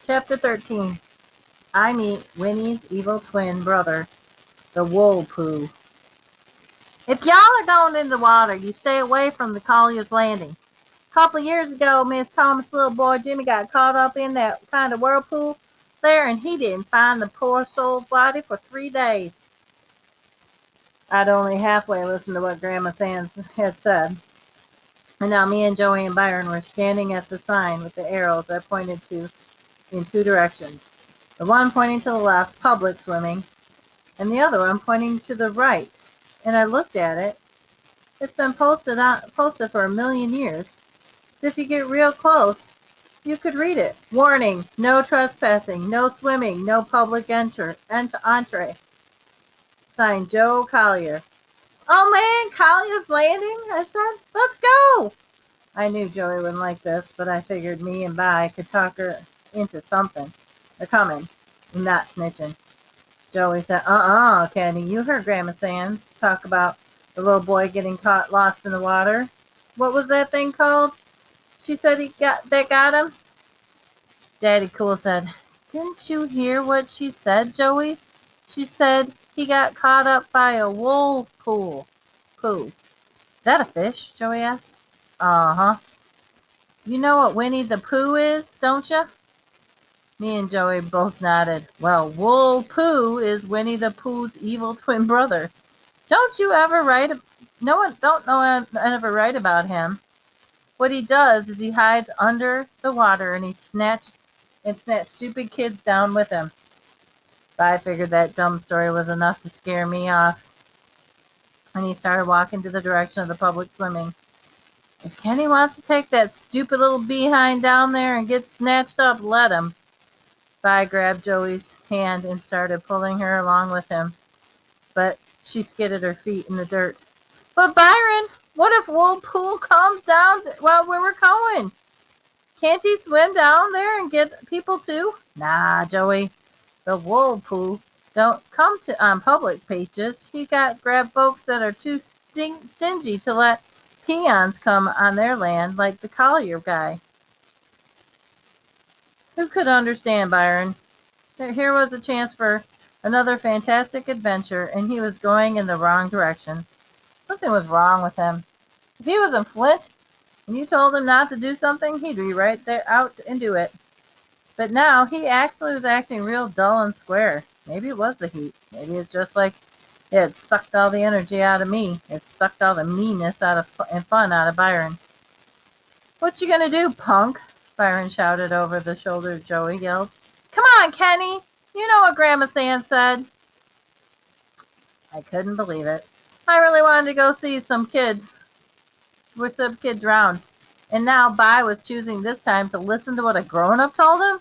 Chapter 13. I meet Winnie's evil twin brother, the Woolpoo. If y'all are going in the water, you stay away from the Collier's Landing. A couple of years ago, Miss Thomas' little boy Jimmy got caught up in that kind of whirlpool there, and he didn't find the poor soul's body for 3 days. I'd only halfway listened to what Grandma Sands had said. And now me and Joey and Byron were standing at the sign with the arrows that pointed to in two directions. The one pointing to the left, public swimming, and the other one pointing to the right. And I looked at it. It's been posted for a million years. If you get real close, you could read it. Warning, no trespassing, no swimming, no public entree. Signed, Joe Collier. Oh man, Collier's Landing, I said. Let's go. I knew Joey wouldn't like this, but I figured me and Vi could talk her into something. They're coming. I'm not snitching. Joey said, Kenny, you heard Grandma Sands talk about the little boy getting caught lost in the water. What was that thing called? She said that got him? Daddy Cool said, didn't you hear what she said, Joey? She said he got caught up by a whirlpool. Pooh. Is that a fish? Joey asked. Uh-huh. You know what Winnie the Pooh is, don't you? Me and Joey both nodded. Well, Woolpoo is Winnie the Pooh's evil twin brother. Don't you ever write? No one don't know ever write about him. What he does is he hides under the water and he snatch stupid kids down with him. But I figured that dumb story was enough to scare me off. And he started walking to the direction of the public swimming. If Kenny wants to take that stupid little behind down there and get snatched up, let him. Vi grabbed Joey's hand and started pulling her along with him. But she skidded her feet in the dirt. But Byron, what if Woolpoo comes down while we were going? Can't he swim down there and get people too? Nah, Joey. The Woolpoo don't come on public beaches. He got grab folks that are too stingy to let peons come on their land, like the Collier guy. Who could understand Byron? Here was a chance for another fantastic adventure, and he was going in the wrong direction. Something was wrong with him. If he was in Flint and you told him not to do something, he'd be right there out and do it. But now he actually was acting real dull and square. Maybe it was the heat. Maybe it's just like it had sucked all the energy out of me. It sucked all the meanness and fun out of Byron. What you gonna do, punk? Byron shouted over the shoulder. Joey yelled. Come on, Kenny. You know what Grandma Sands said. I couldn't believe it. I really wanted to go see some kid drowned. And now Vi was choosing this time to listen to what a grown-up told him?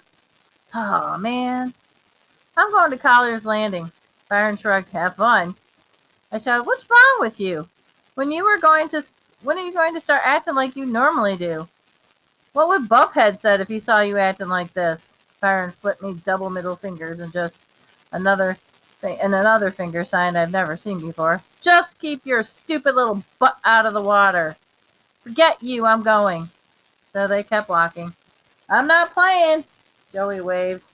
Oh, man. I'm going to Collier's Landing. Byron shrugged. Have fun. I shouted, what's wrong with you? When are you going to start acting like you normally do? What would Buffhead said if he saw you acting like this? Byron flipped me double middle fingers and just another finger sign I've never seen before. Just keep your stupid little butt out of the water. Forget you, I'm going. So they kept walking. I'm not playing, Joey waved.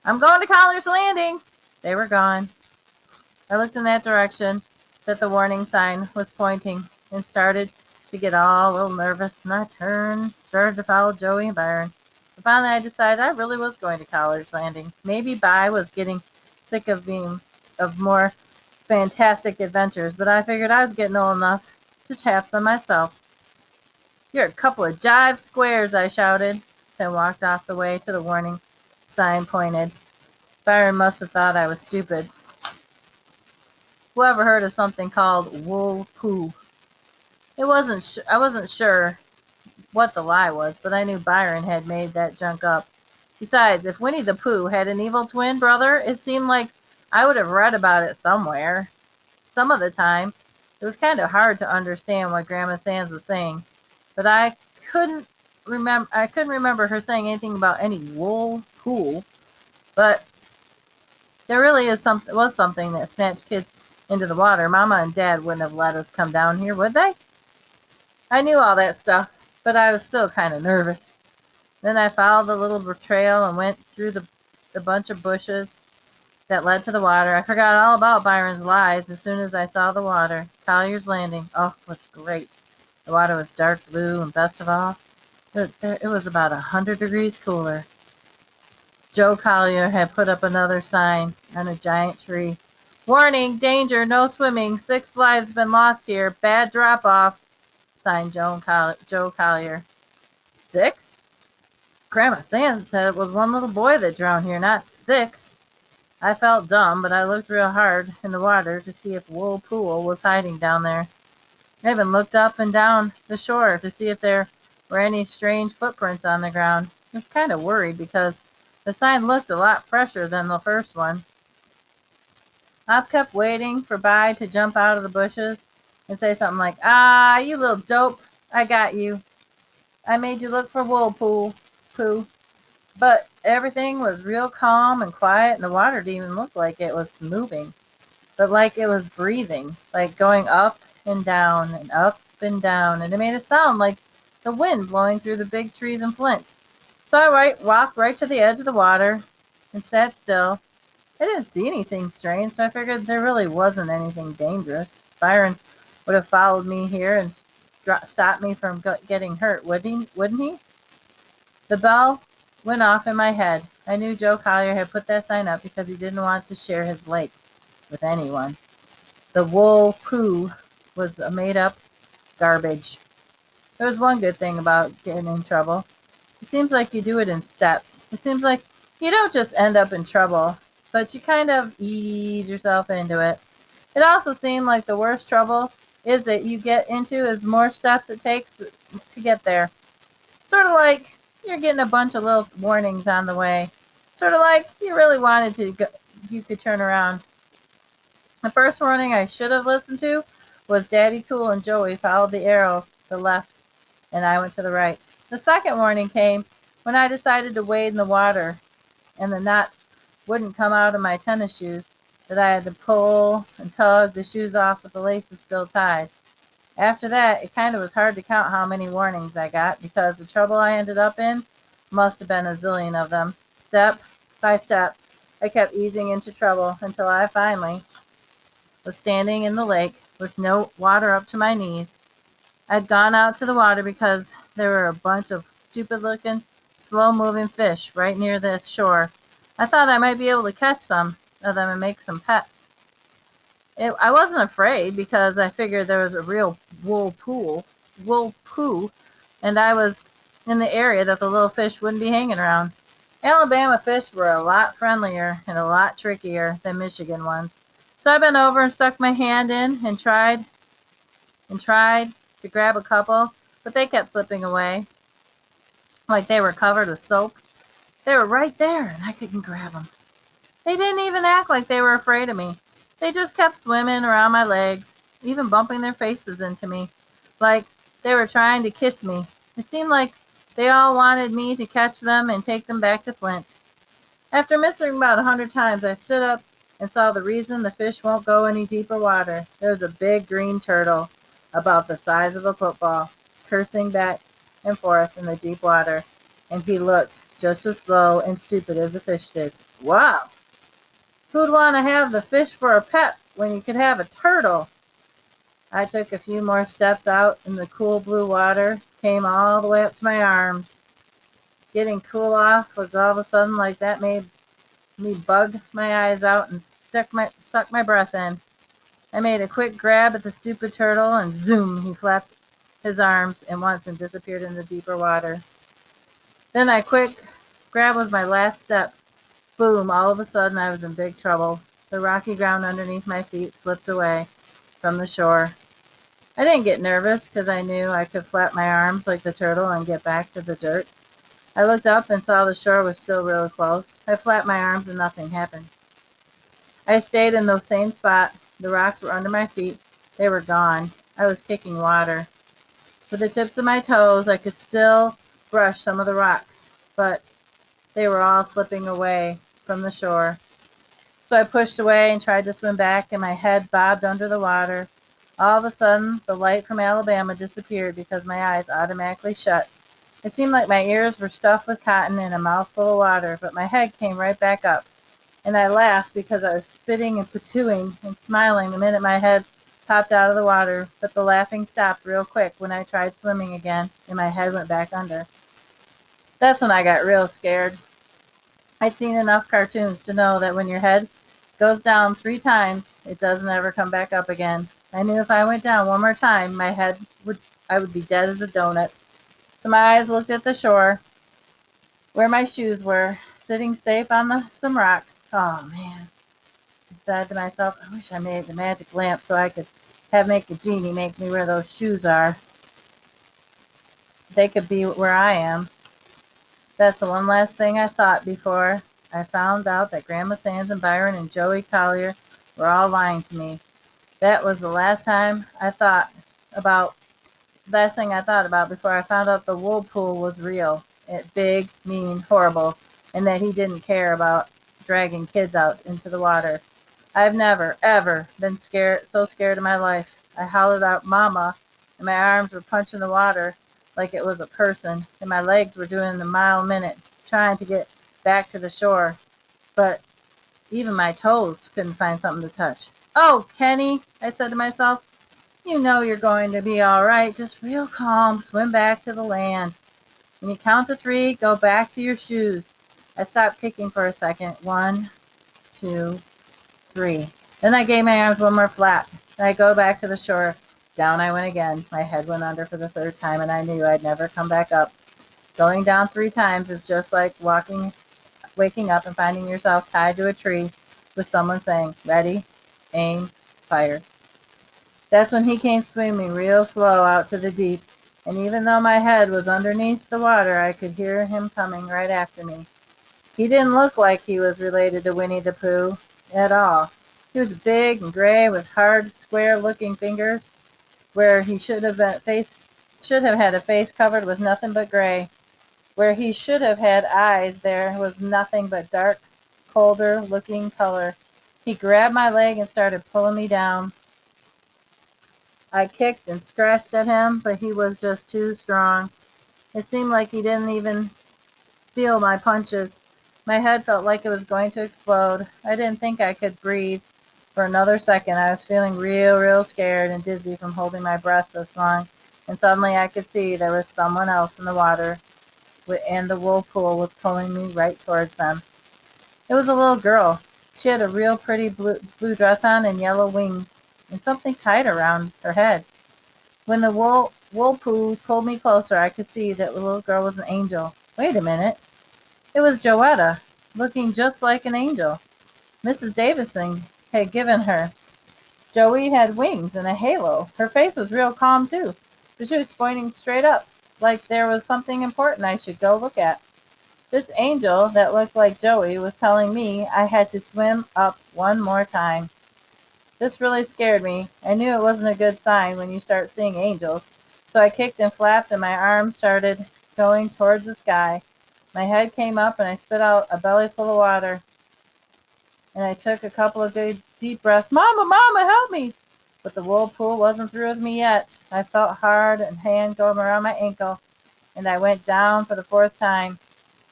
I'm going to Collier's Landing. They were gone. I looked in that direction that the warning sign was pointing and started to get all a little nervous, and I started to follow Joey and Byron. But finally I decided I really was going to Collier's Landing. Maybe Vi was getting sick of more fantastic adventures, but I figured I was getting old enough to have some myself. You're a couple of jive squares, I shouted, then walked off the way to the warning sign pointed. Byron must have thought I was stupid. Who ever heard of something called Woolpoo? I wasn't sure what the lie was, but I knew Byron had made that junk up. Besides, if Winnie the Pooh had an evil twin brother, it seemed like I would have read about it somewhere. Some of the time, it was kind of hard to understand what Grandma Sands was saying, but I couldn't remember her saying anything about any Woolpoo. But there really was something that snatched kids into the water. Mama and Dad wouldn't have let us come down here, would they? I knew all that stuff, but I was still kind of nervous. Then I followed the little trail and went through the bunch of bushes that led to the water. I forgot all about Byron's lies as soon as I saw the water. Collier's Landing. Oh, it was great. The water was dark blue, and best of all, it was about 100 degrees cooler. Joe Collier had put up another sign on a giant tree. Warning, danger, no swimming. 6 lives been lost here. Bad drop off. Signed Joe Collier. 6? Grandma Sand said it was one little boy that drowned here, not 6. I felt dumb, but I looked real hard in the water to see if Wool Pool was hiding down there. I even looked up and down the shore to see if there were any strange footprints on the ground. I was kind of worried because the sign looked a lot fresher than the first one. I kept waiting for Bi to jump out of the bushes and say something like, "Ah, you little dope, I got you. I made you look for Wool Poo." But everything was real calm and quiet, and the water didn't even look like it was moving, but like it was breathing, like going up and down and up and down, and it made a sound like the wind blowing through the big trees in Flint. So I walked right to the edge of the water and sat still. I didn't see anything strange, so I figured there really wasn't anything dangerous. Byron would have followed me here and stopped me from getting hurt, wouldn't he? The bell went off in my head. I knew Joe Collier had put that sign up because he didn't want to share his lake with anyone. The Wool Poo was a made-up garbage. There was one good thing about getting in trouble. It seems like you do it in steps. It seems like you don't just end up in trouble, but you kind of ease yourself into it. It also seemed like the worst trouble is that you get into is more steps it takes to get there. Sort of like you're getting a bunch of little warnings on the way. Sort of like you really wanted to go, you could turn around. The first warning I should have listened to was Daddy Cool and Joey followed the arrow to the left, and I went to the right. The second warning came when I decided to wade in the water, and the knots wouldn't come out of my tennis shoes, that I had to pull and tug the shoes off with the laces still tied. After that, it kind of was hard to count how many warnings I got because the trouble I ended up in must have been a zillion of them. Step by step, I kept easing into trouble until I finally was standing in the lake with no water up to my knees. I'd gone out to the water because there were a bunch of stupid-looking, slow-moving fish right near the shore. I thought I might be able to catch some of them and make some pets. I wasn't afraid because I figured there was a real wool poo, and I was in the area that the little fish wouldn't be hanging around. Alabama fish were a lot friendlier and a lot trickier than Michigan ones. So I bent over and stuck my hand in and tried to grab a couple, but they kept slipping away like they were covered with soap. They were right there, and I couldn't grab them. They didn't even act like they were afraid of me. They just kept swimming around my legs, even bumping their faces into me, like they were trying to kiss me. It seemed like they all wanted me to catch them and take them back to Flint. After missing about 100 times, I stood up and saw the reason the fish won't go any deeper water. There was a big green turtle, about the size of a football, cursing back and forth in the deep water, and he looked just as slow and stupid as the fish did. Wow! Who'd want to have the fish for a pet when you could have a turtle? I took a few more steps out in the cool blue water, came all the way up to my arms. Getting cool off was all of a sudden like that made me bug my eyes out and suck my breath in. I made a quick grab at the stupid turtle, and zoom, he flapped his arms and once and disappeared in the deeper water. Then I quick grab was my last step. Boom, all of a sudden I was in big trouble. The rocky ground underneath my feet slipped away from the shore. I didn't get nervous because I knew I could flap my arms like the turtle and get back to the dirt. I looked up and saw the shore was still really close. I flapped my arms and nothing happened. I stayed in the same spot. The rocks were under my feet. They were gone. I was kicking water. With the tips of my toes, I could still brush some of the rocks, but they were all slipping away from the shore. So I pushed away and tried to swim back, and my head bobbed under the water. All of a sudden, the light from Alabama disappeared because my eyes automatically shut. It seemed like my ears were stuffed with cotton and a mouthful of water, but my head came right back up, and I laughed because I was spitting and patooing and smiling the minute my head popped out of the water, but the laughing stopped real quick when I tried swimming again and my head went back under. That's when I got real scared. I'd seen enough cartoons to know that when your head goes down 3 times, it doesn't ever come back up again. I knew if I went down one more time, I would be dead as a donut. So my eyes looked at the shore where my shoes were, sitting safe on some rocks. Oh man, I said to myself, I wish I made the magic lamp so I could make a genie make me where those shoes are. They could be where I am. That's the one last thing I thought before I found out that Grandma Sands and Byron and Joey Collier were all lying to me. That was the last thing I thought about before I found out the Whirlpool was real. It big, mean, horrible, and that he didn't care about dragging kids out into the water. I've never, ever been so scared in my life. I hollered out "Mama," and my arms were punching the water like it was a person, and my legs were doing the mile a minute, trying to get back to the shore. But even my toes couldn't find something to touch. "Oh, Kenny," I said to myself, "you know you're going to be all right. Just real calm. Swim back to the land. When you count to 3, go back to your shoes." I stopped kicking for a second. 1, 2, 3. Then I gave my arms one more flap. Then I go back to the shore. Down I went again. My head went under for the 3rd time, and I knew I'd never come back up. Going down 3 times is just like waking up and finding yourself tied to a tree with someone saying, "Ready, aim, fire." That's when he came swimming real slow out to the deep, and even though my head was underneath the water, I could hear him coming right after me. He didn't look like he was related to Winnie the Pooh at all. He was big and gray with hard, square-looking fingers, where he should have had a face covered with nothing but gray. Where he should have had eyes, there was nothing but dark, colder-looking color. He grabbed my leg and started pulling me down. I kicked and scratched at him, but he was just too strong. It seemed like he didn't even feel my punches. My head felt like it was going to explode. I didn't think I could breathe for another second. I was feeling real scared and dizzy from holding my breath so long. And suddenly I could see there was someone else in the water, and the whirlpool was pulling me right towards them. It was a little girl. She had a real pretty blue dress on and yellow wings, and something tied around her head. When the whirlpool pulled me closer, I could see that the little girl was an angel. Wait a minute. It was Joetta, looking just like an angel Mrs. Davison had given her. Joey had wings and a halo. Her face was real calm, too, but she was pointing straight up, like there was something important I should go look at. This angel that looked like Joey was telling me I had to swim up one more time. This really scared me. I knew it wasn't a good sign when you start seeing angels, so I kicked and flapped and my arms started going towards the sky. My head came up and I spit out a belly full of water, and I took a couple of good deep breaths. "Mama, Mama, help me!" But the whirlpool wasn't through with me yet. I felt hard and hand go around my ankle, and I went down for the 4th time.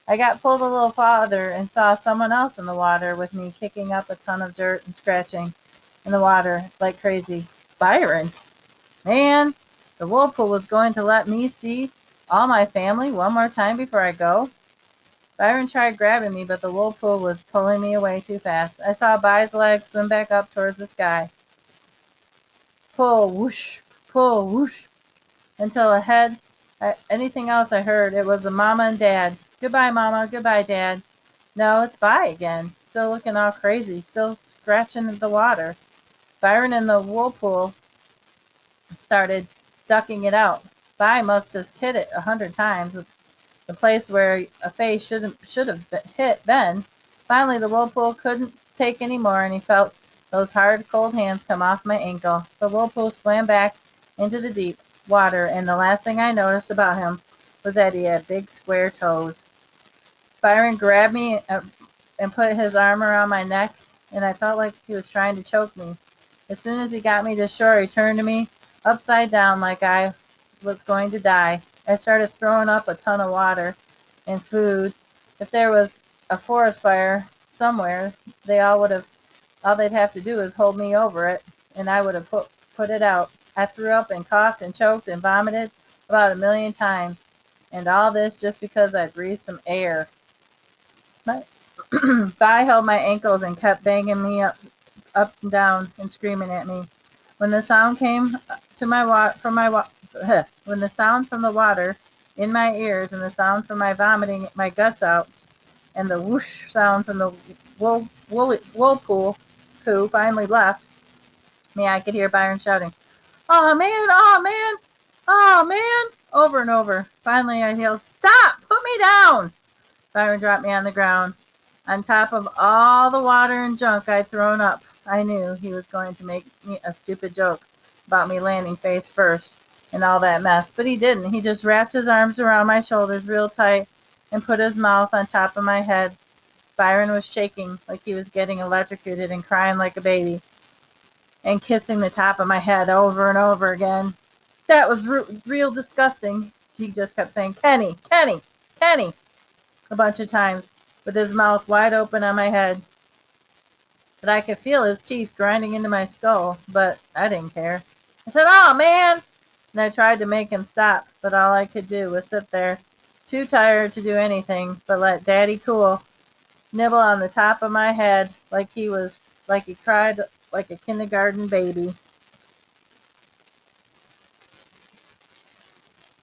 I got pulled a little farther and saw someone else in the water with me, kicking up a ton of dirt and scratching in the water like crazy. Byron. Man, the whirlpool was going to let me see all my family one more time before I go. Byron tried grabbing me, but the whirlpool was pulling me away too fast. I saw By's legs swim back up towards the sky. Pull, whoosh, until anything else I heard, it was the Mama and Dad. "Goodbye, Mama. Goodbye, Dad." No, it's By again, still looking all crazy, still scratching at the water. Byron and the whirlpool started ducking it out. By must have hit it 100 times, the place where a face should have hit Ben. Finally, the whirlpool couldn't take any more, and he felt those hard, cold hands come off my ankle. The whirlpool swam back into the deep water, and the last thing I noticed about him was that he had big, square toes. Byron grabbed me and put his arm around my neck, and I felt like he was trying to choke me. As soon as he got me to shore, he turned to me upside down like I was going to die. I started throwing up a ton of water and food. If there was a forest fire somewhere, all they'd have to do is hold me over it, and I would have put it out. I threw up and coughed and choked and vomited about a million times, and all this just because I breathed some air. My guy held my ankles and kept banging me up and down and screaming at me. When the sound came to my from my when the sound from the water in my ears and the sound from my vomiting my guts out and the whoosh sound from the whirlpool poo finally left me, I could hear Byron shouting, "Oh man! Oh man! Oh man!" over and over. Finally, I yelled, "Stop! Put me down!" Byron dropped me on the ground. On top of all the water and junk I'd thrown up, I knew he was going to make me a stupid joke about me landing face first and all that mess. But he didn't. He just wrapped his arms around my shoulders real tight and put his mouth on top of my head. Byron was shaking like he was getting electrocuted and crying like a baby and kissing the top of my head over and over again. That was real disgusting. He just kept saying, "Kenny, Kenny, Kenny," a bunch of times with his mouth wide open on my head. But I could feel his teeth grinding into my skull, but I didn't care. I said, "Oh, man!" And I tried to make him stop, but all I could do was sit there, too tired to do anything but let Daddy Cool nibble on the top of my head like he cried like a kindergarten baby.